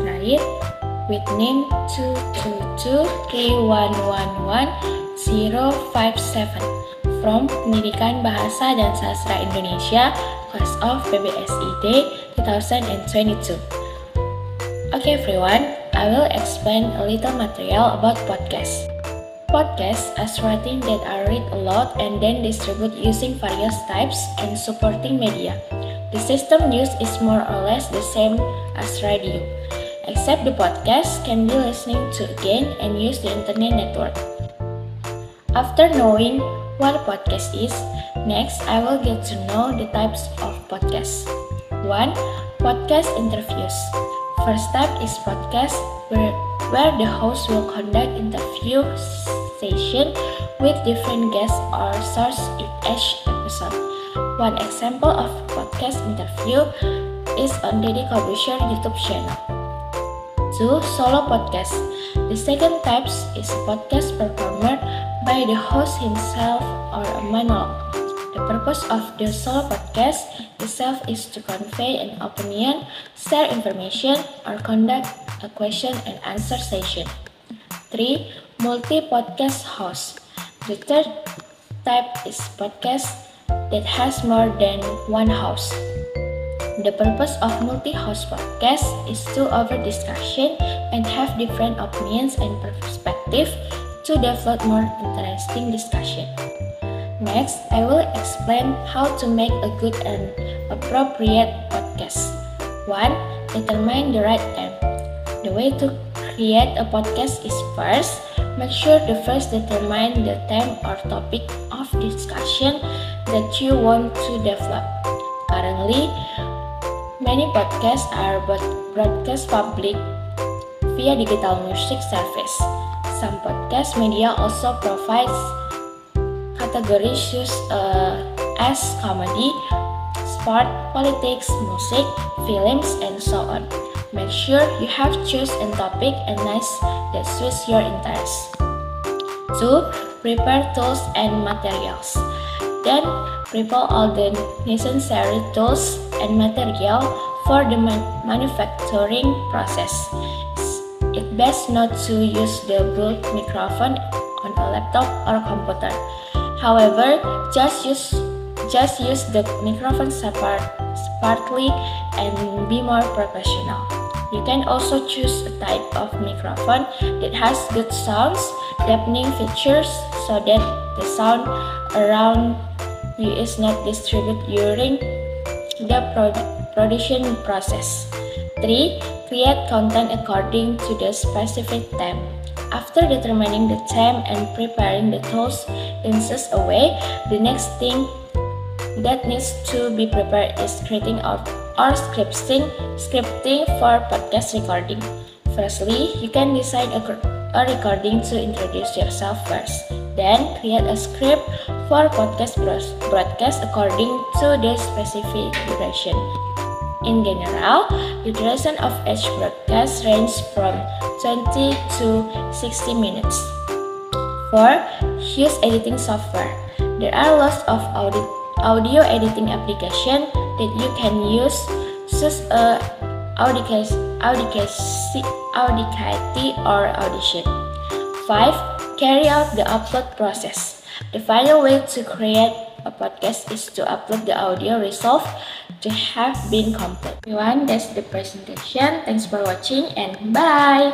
Right with name 2223111-057 from Pendidikan Bahasa dan Sastra Indonesia, Class of PBSID 2022. Okay everyone, I will explain a little material about podcast. Podcasts are writing that are read aloud and then distributed using various types and supporting media. The system used is more or less the same as radio, except the podcast can be listened to again and use the internet network. After knowing what a podcast is, next I will get to know the types of podcasts. 1. Podcast interviews. First type is podcast where the host will conduct interview session with different guests or sources in each episode. One example of podcast interview is on Deddy Corbuzier YouTube channel. 2. Solo podcast. The second type is a podcast performed by the host himself or a monologue. The purpose of the solo podcast itself is to convey an opinion, share information, or conduct a question and answer session. 3. Multi-podcast host. The third type is podcast that has more than one host. The purpose of multi-host podcast is to offer discussion and have different opinions and perspectives to develop more interesting discussion. Next, I will explain how to make a good and appropriate podcast. 1. Determine the right time. The way to create a podcast is first, make sure to first determine the time or topic of discussion that you want to develop. Currently, many podcasts are broadcast public via digital music service. Some podcast media also provides categories such as comedy, sport, politics, music, films, and so on. Make sure you have chosen a topic and niche that suits your interests. 2. Prepare tools and materials. Then, prepare all the necessary tools and material for the manufacturing process. It's best not to use the Blue microphone on a laptop or computer. However, just use the microphone separately and be more professional. You can also choose a type of microphone that has good sounds, deafening features, so that the sound around you is not distributed during the production process. 3. Create content according to the specific theme. After determining the theme and preparing the tools in such a way, the next thing that needs to be prepared is creating or scripting for podcast recording. Firstly, you can decide a recording to introduce yourself first. Then, create a script for podcast broadcast according to the specific duration. In general, the duration of each broadcast ranges from 20 to 60 minutes. 4. Use editing software. There are lots of audio editing applications that you can use, such as Audacity or Audition. 5. Carry out the upload process. The final way to create a podcast is to upload the audio result to have been complete. Everyone, that's the presentation. Thanks for watching and bye!